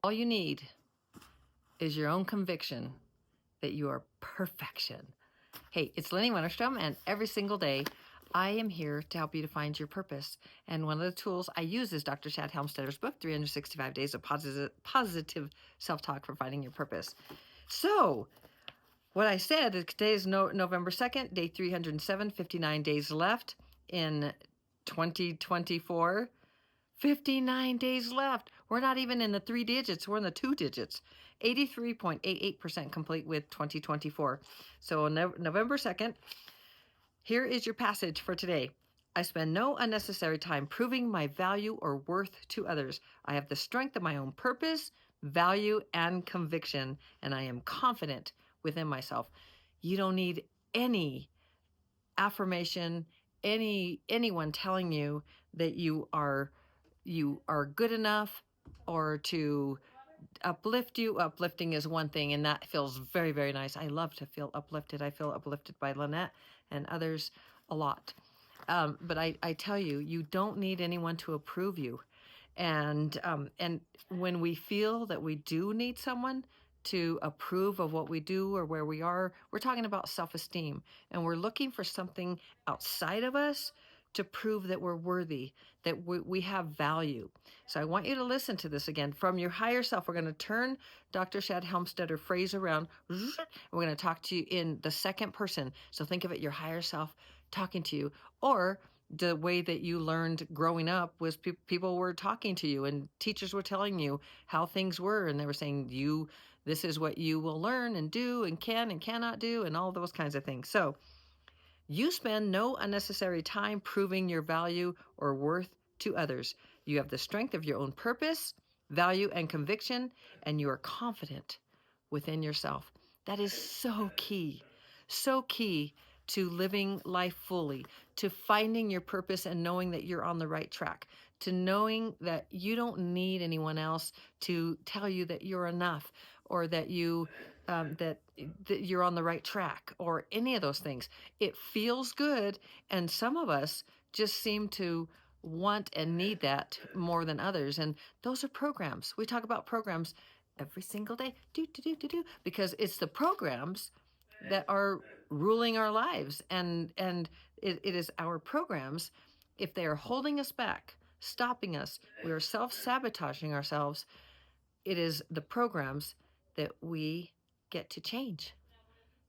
All you need is your own conviction that you are perfection. Hey, it's Lenny Wennerstrom, and every single day I am here to help you to find your purpose. And one of the tools I use is Dr. Chad Helmstedter's book, 365 Days of Positive Self-Talk for Finding Your Purpose. So, what I said is today is November 2nd, day 307, 59 days left in 2024. 59 days left. We're not even in the 3 digits. We're in the 2 digits. 83.88% complete with 2024. So November 2nd, here is your passage for today. I spend no unnecessary time proving my value or worth to others. I have the strength of my own purpose, value, and conviction, and I am confident within myself. You don't need any affirmation, anyone telling you that you are good enough or to uplift you. Uplifting is one thing, and that feels very, very nice. I love to feel uplifted. I feel uplifted by Lynette and others a lot. But I tell you, you don't need anyone to approve you. And when we feel that we do need someone to approve of what we do or where we are, we're talking about self-esteem, and we're looking for something outside of us to prove that we're worthy, that we have value. So I want you to listen to this again. From your higher self, we're going to turn Dr. Shad Helmstetter phrase around. We're going to talk to you in the second person. So think of it, your higher self talking to you, or the way that you learned growing up was people were talking to you and teachers were telling you how things were, and they were saying this is what you will learn and do and can and cannot do and all those kinds of things. So you spend no unnecessary time proving your value or worth to others. You have the strength of your own purpose, value, and conviction, and you are confident within yourself. That is so key to living life fully, to finding your purpose and knowing that you're on the right track, to knowing that you don't need anyone else to tell you that you're enough or that that you're on the right track or any of those things. It feels good, and some of us just seem to want and need that more than others, and those are programs. We talk about programs every single day, because it's the programs that are ruling our lives, and it is our programs. If they are holding us back, stopping us, we are self-sabotaging ourselves. It is the programs that we get to change.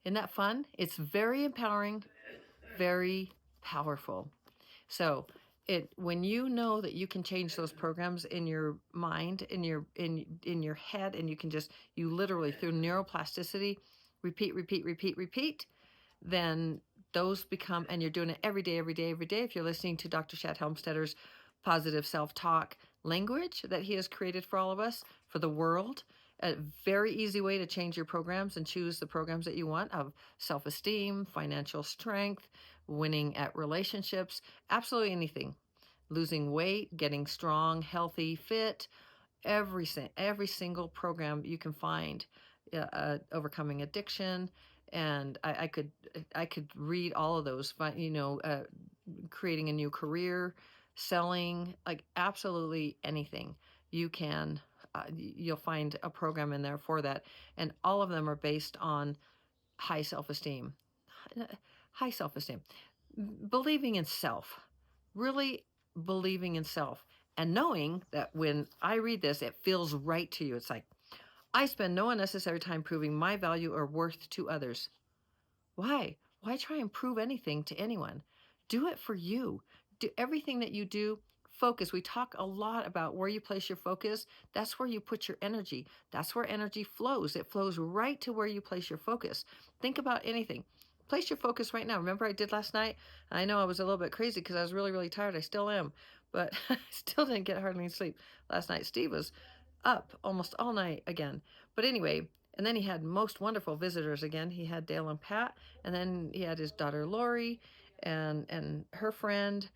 Isn't that fun? It's very empowering, very powerful. So when you know that you can change those programs in your mind, in your head, and you literally through neuroplasticity repeat, then those become, and you're doing it every day. If you're listening to Dr. Shad Helmstetter's positive self-talk language that he has created for all of us, for the world, a very easy way to change your programs and choose the programs that you want of self-esteem, financial strength, winning at relationships, absolutely anything. Losing weight, getting strong, healthy, fit, every single program you can find, overcoming addiction, and I could read all of those. Creating a new career, selling, like absolutely anything you can. You'll find a program in there for that, and all of them are based on high self-esteem, believing in self, really believing in self, and knowing that when I read this, it feels right to you. It's like, I spend no unnecessary time proving my value or worth to others. Why? Why try and prove anything to anyone? Do it for you. Do everything that you do. Focus. We talk a lot about where you place your focus. That's where you put your energy. That's where energy flows. It flows right to where you place your focus. Think about anything. Place your focus right now. Remember I did last night? I know I was a little bit crazy because I was really, really tired. I still am, but I still didn't get hardly any sleep last night. Steve was up almost all night again. But anyway, and then he had most wonderful visitors again. He had Dale and Pat, and then he had his daughter Lori and her friend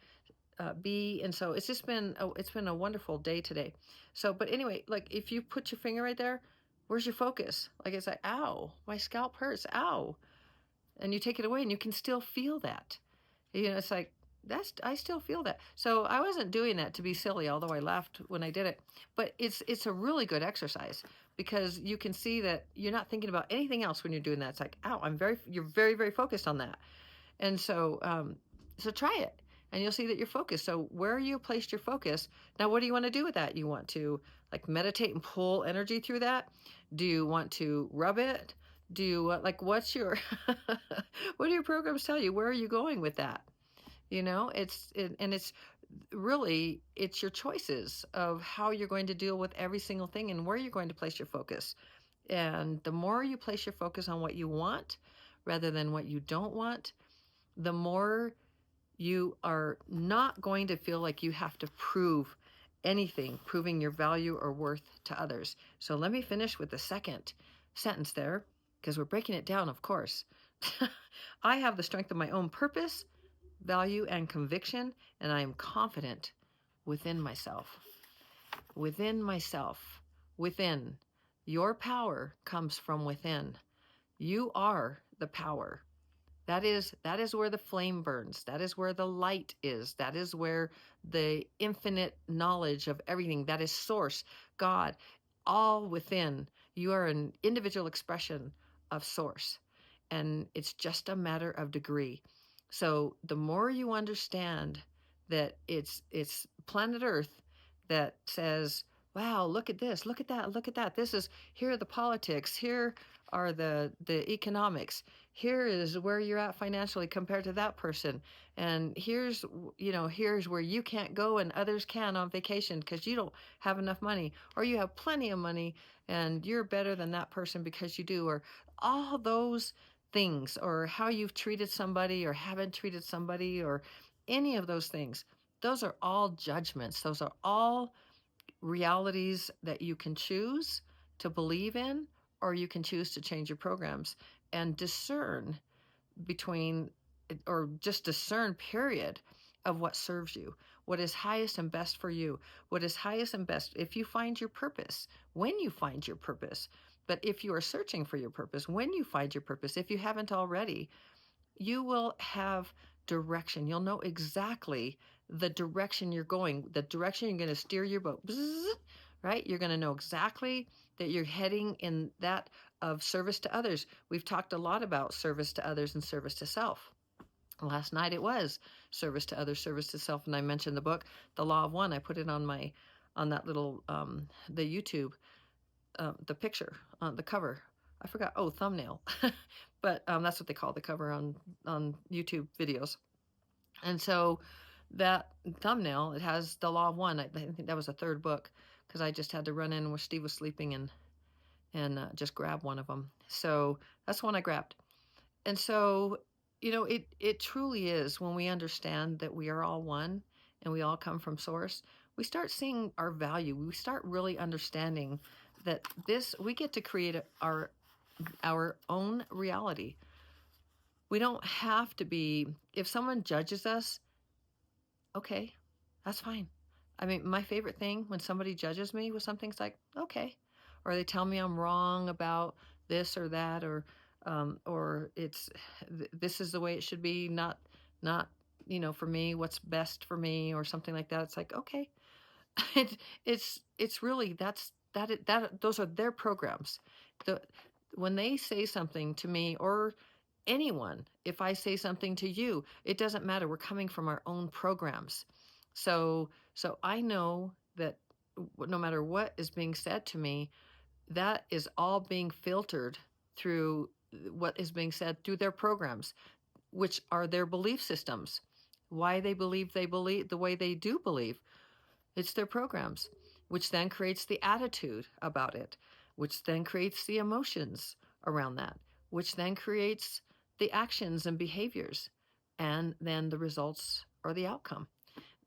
B. And so it's just been a wonderful day today. So, but anyway, like if you put your finger right there, where's your focus? Like it's like, ow, my scalp hurts, ow. And you take it away and you can still feel that. It's like, I still feel that. So I wasn't doing that to be silly, although I laughed when I did it. But it's a really good exercise because you can see that you're not thinking about anything else when you're doing that. It's like, ow, you're very, very focused on that. And so try it and you'll see that you're focused. So where you placed your focus, now what do you want to do with that? You want to like meditate and pull energy through that? Do you want to rub it? Do you like what's your what do your programs tell you? Where are you going with that? And it's really, it's your choices of how you're going to deal with every single thing and where you're going to place your focus. And the more you place your focus on what you want rather than what you don't want, the more you are not going to feel like you have to prove anything, proving your value or worth to others. So let me finish with the second sentence there, because we're breaking it down, of course. I have the strength of my own purpose, value, and conviction, and I am confident within myself. Within myself. Within. Your power comes from within. You are the power. That is where the flame burns. That is where the light is. That is where the infinite knowledge of everything, that is source, God, all within. You are an individual expression of source. And it's just a matter of degree. So the more you understand that it's planet Earth that says, wow, look at this, look at that, look at that. Here are the politics, here are the economics, here is where you're at financially compared to that person. And here's where you can't go and others can on vacation because you don't have enough money, or you have plenty of money and you're better than that person because you do, or all those things, or how you've treated somebody or haven't treated somebody, or any of those things. Those are all judgments. Those are all realities that you can choose to believe in, or you can choose to change your programs and discern between, or just discern, period, of what serves you, what is highest and best for you, what is highest and best if you find your purpose, when you find your purpose. But if you are searching for your purpose, when you find your purpose, if you haven't already, you will have direction. You'll know exactly the direction you're going, the direction you're going to steer your boat, right? You're going to know exactly that you're heading in that of service to others. We've talked a lot about service to others and service to self. Last night it was service to others, service to self, and I mentioned the book, The Law of One. I put it on that little the YouTube, the picture on the cover. I forgot. Oh, thumbnail. But that's what they call the cover on YouTube videos. And so that thumbnail, it has The Law of One. I think that was the third book because I just had to run in where Steve was sleeping and just grab one of them. So that's one I grabbed. And so, it truly is, when we understand that we are all one and we all come from source, we start seeing our value. We start really understanding that we get to create our own reality. We don't have to be, if someone judges us, okay, that's fine. I mean, my favorite thing when somebody judges me with something, it's like, okay. Or they tell me I'm wrong about this or that, or this is the way it should be, not, for me, what's best for me, or something like that. It's like, okay. It's really, those are their programs. When they say something to me, or anyone, if I say something to you, it doesn't matter. We're coming from our own programs. So I know that no matter what is being said to me, that is all being filtered through what is being said through their programs, which are their belief systems, why they believe the way they do believe. It's their programs, which then creates the attitude about it, which then creates the emotions around that, which then creates the actions and behaviors, and then the results or the outcome.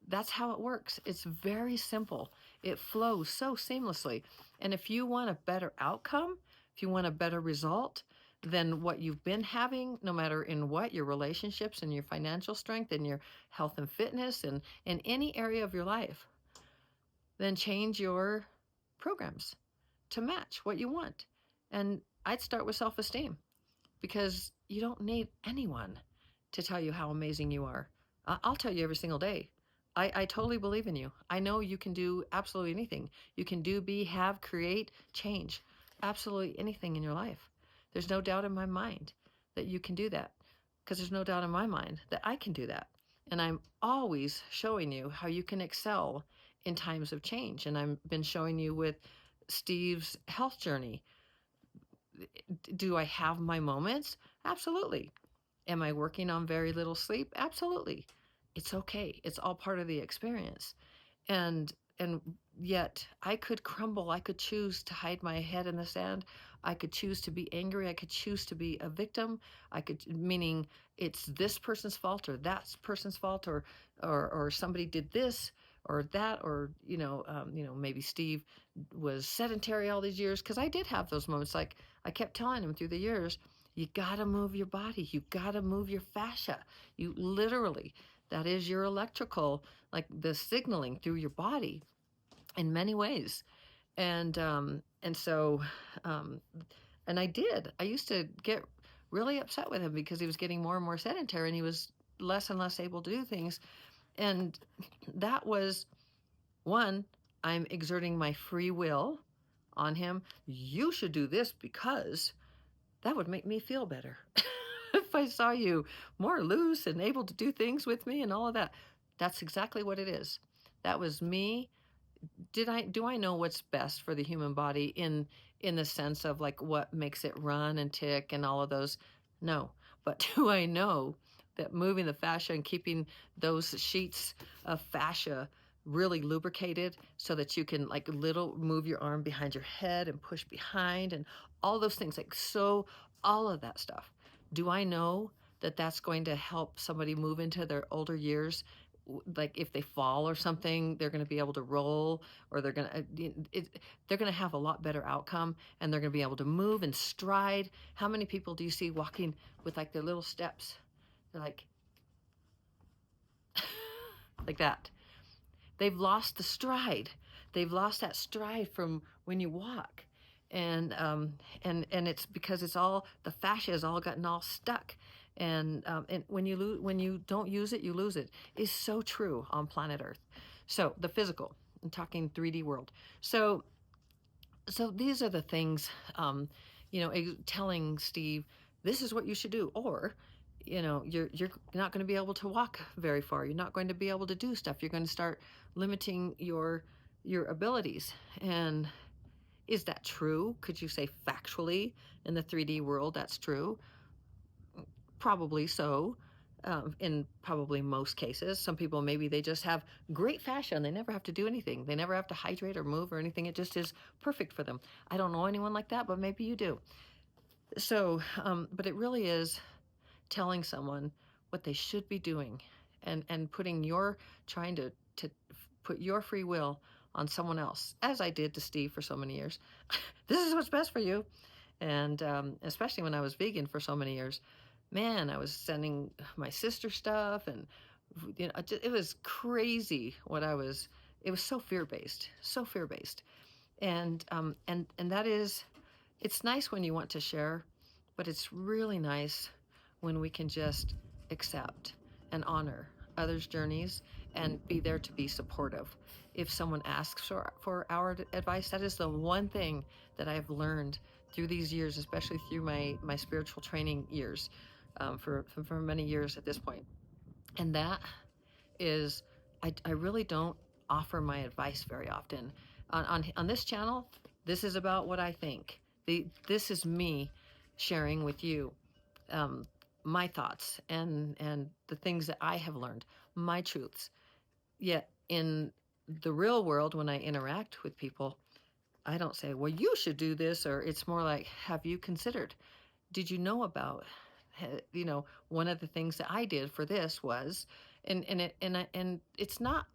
That's how it works. It's very simple. It flows so seamlessly. And if you want a better outcome, if you want a better result than what you've been having, no matter in what, your relationships and your financial strength and your health and fitness and in any area of your life, then change your programs to match what you want. And I'd start with self-esteem, because you don't need anyone to tell you how amazing you are. I'll tell you every single day. I totally believe in you. I know you can do absolutely anything. You can do, be, have, create, change absolutely anything in your life. There's no doubt in my mind that you can do that, because there's no doubt in my mind that I can do that. And I'm always showing you how you can excel in times of change. And I've been showing you with Steve's health journey. Do I have my moments? Absolutely. Am I working on very little sleep? Absolutely. It's okay. It's all part of the experience. And and yet I could crumble. I could choose to hide my head in the sand. I could choose to be angry. I could choose to be a victim. I could, meaning it's this person's fault or that person's fault, or somebody did this or that, or maybe Steve was sedentary all these years, because I did have those moments. Like I kept telling him through the years, you got to move your body. You got to move your fascia. You literally, that is your electrical, like the signaling through your body in many ways. And I did. I used to get really upset with him because he was getting more and more sedentary and he was less and less able to do things. And that was one, I'm exerting my free will on him. You should do this because that would make me feel better. If I saw you more loose and able to do things with me and all of that. That's exactly what it is. That was me. Do I know what's best for the human body in the sense of like what makes it run and tick and all of those? No. But do I know that moving the fascia and keeping those sheets of fascia really lubricated so that you can like little move your arm behind your head and push behind and all those things, like, so all of that stuff. Do I know that that's going to help somebody move into their older years? Like if they fall or something, they're going to be able to roll, or they're going to have a lot better outcome, and they're going to be able to move and stride. How many people do you see walking with like their little steps? They're like that. They've lost the stride. They've lost that stride from when you walk. And it's because it's all, the fascia has all gotten all stuck. And when you don't use it, you lose it, is so true on planet Earth. So the physical, I'm talking 3D world. So these are the things, telling Steve, this is what you should do. Or, you're not going to be able to walk very far. You're not going to be able to do stuff. You're going to start limiting your abilities. And is that true? Could you say factually in the 3D world that's true? Probably so. In probably most cases. Some people, maybe they just have great fascia and they never have to do anything. They never have to hydrate or move or anything. It just is perfect for them. I don't know anyone like that, but maybe you do. So, but it really is telling someone what they should be doing, and trying to put your free will on someone else, as I did to Steve for so many years. This is what's best for you. And especially when I was vegan for so many years, man, I was sending my sister stuff, and it was crazy what I was. It was so fear-based, so fear-based. And that is, it's nice when you want to share, but it's really nice when we can just accept and honor others' journeys and be there to be supportive. If someone asks for our advice, that is the one thing that I've learned through these years, especially through my spiritual training years, for many years at this point. And that is, I really don't offer my advice very often. On this channel, this is about what I think. This is me sharing with you my thoughts and the things that I have learned, my truths. Yet in the real world, when I interact with people, I don't say, well, you should do this, or it's more like, have you considered? Did you know about? One of the things that I did for this was, and it's not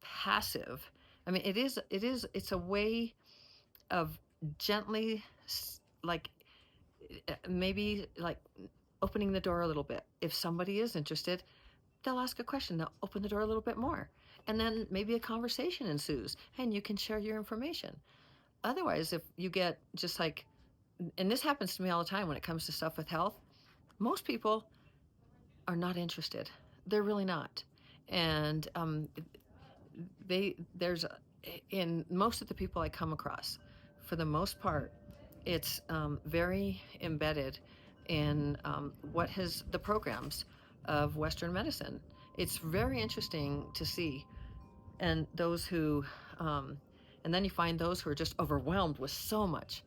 passive. I mean, it's a way of gently, like, maybe like opening the door a little bit. If somebody is interested, they'll ask a question, they'll open the door a little bit more, and then maybe a conversation ensues and you can share your information. Otherwise, if you get just like, and this happens to me all the time when it comes to stuff with health, most people are not interested. they're really not. And there's in most of the people I come across, for the most part, it's very embedded in what has the programs of Western medicine. It's very interesting to see. And those who, and then you find those who are just overwhelmed with so much.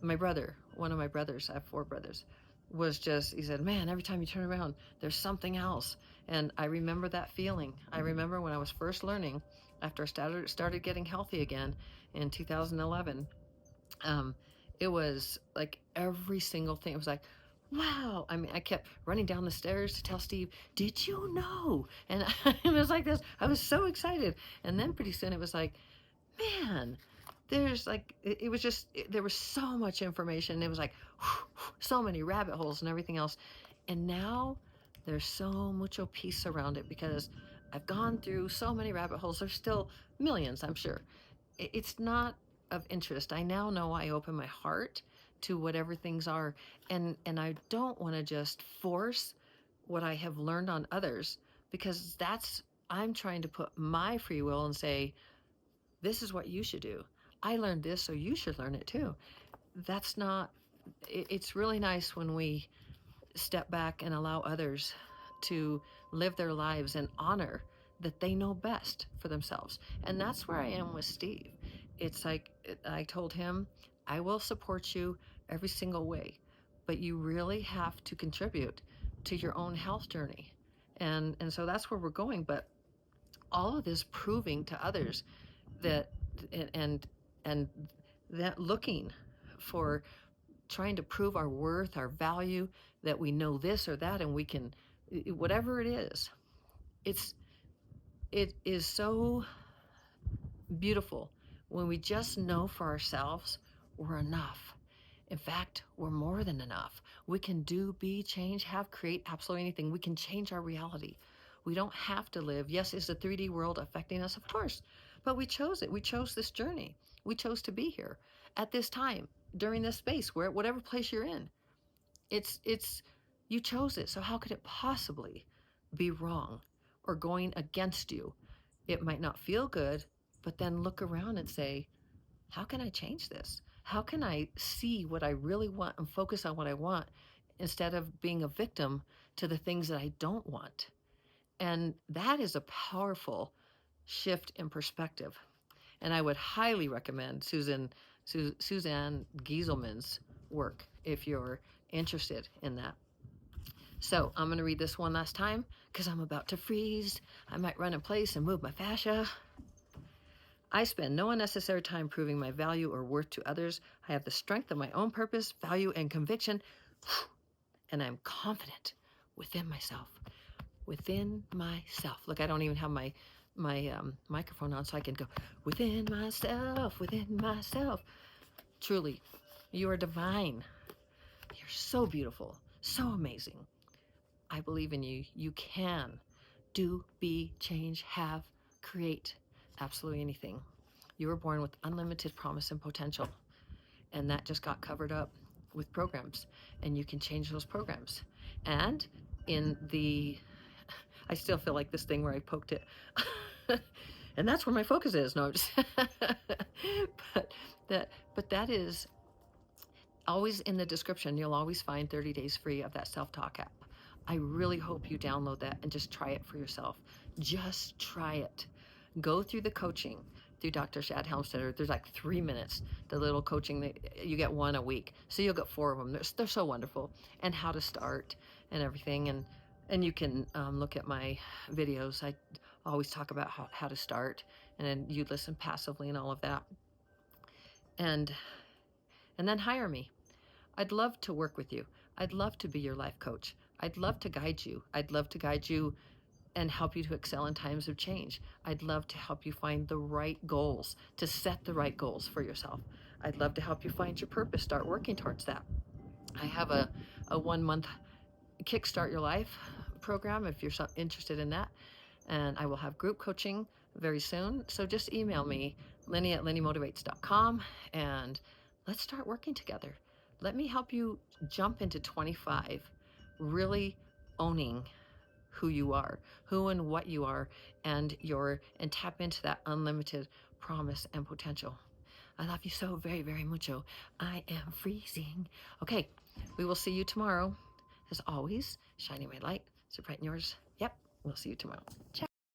My brother, one of my brothers, I have 4 brothers, was just, he said, man, every time you turn around, there's something else. And I remember that feeling. I remember when I was first learning, after I started getting healthy again in 2011, it was like every single thing. It was like, wow. I mean, I kept running down the stairs to tell Steve, did you know? And it was like this. I was so excited. And then pretty soon it was like, man, there's like, it was just, there was so much information. It was like, so many rabbit holes and everything else. And now there's so mucho peace around it because I've gone through so many rabbit holes. There's still millions, I'm sure. It's not of interest. I now know I open my heart to whatever things are, and I don't want to just force what I have learned on others, because that's, I'm trying to put my free will and say, this is what you should do. I learned this, so you should learn it too. That's not, it's really nice when we step back and allow others to live their lives and honor that they know best for themselves. And that's where I am with Steve. It's like I told him, I will support you every single way, but you really have to contribute to your own health journey. And so that's where we're going. But all of this proving to others that, and and that looking for, trying to prove our worth, our value, that we know this or that, and we can, whatever it is, it is so beautiful when we just know for ourselves we're enough. In fact, we're more than enough. We can do, be, change, have, create absolutely anything. We can change our reality. We don't have to live. Yes, is the 3D world affecting us? Of course. But we chose it. We chose this journey. We chose to be here at this time, during this space, where whatever place you're in. It's you chose it. So how could it possibly be wrong or going against you? It might not feel good, but then look around and say, how can I change this? How can I see what I really want and focus on what I want, instead of being a victim to the things that I don't want? And that is a powerful shift in perspective. And I would highly recommend Suzanne Gieselman's work if you're interested in that. So I'm going to read this one last time because I'm about to freeze. I might run in place and move my fascia. I spend no unnecessary time proving my value or worth to others. I have the strength of my own purpose, value, and conviction, and I'm confident within myself. Within myself. Look, I don't even have my microphone on, so I can go within myself, within myself. Truly, you are divine. You're so beautiful, so amazing. I believe in you. You can do, be, change, have, create absolutely anything. You were born with unlimited promise and potential, and that just got covered up with programs, and you can change those programs. And in the, I still feel like this thing where I poked it. And that's where my focus is. No, just but that is always in the description. You'll always find 30 days free of that self-talk app. I really hope you download that and just try it for yourself. Just try it. Go through the coaching through Dr. Shad Helmstetter. There's like 3 minutes, the little coaching that you get one a week. So you'll get 4 of them. They're so wonderful. And how to start and everything. And you can look at my videos. I always talk about how to start, and then you listen passively and all of that. And then hire me. I'd love to work with you. I'd love to be your life coach. I'd love to guide you. I'd love to guide you and help you to excel in times of change. I'd love to help you find the right goals, to set the right goals for yourself. I'd love to help you find your purpose, start working towards that. I have a 1-month Kickstart Your Life program if you're interested in that. And I will have group coaching very soon. So just email me, Lenny@lennymotivates.com, and let's start working together. Let me help you jump into 25 really owning who you are, who and what you are, and tap into that unlimited promise and potential. I love you so very, very mucho. I am freezing. Okay, we will see you tomorrow. As always, shining my light so bright in yours. Yep, we'll see you tomorrow. Ciao.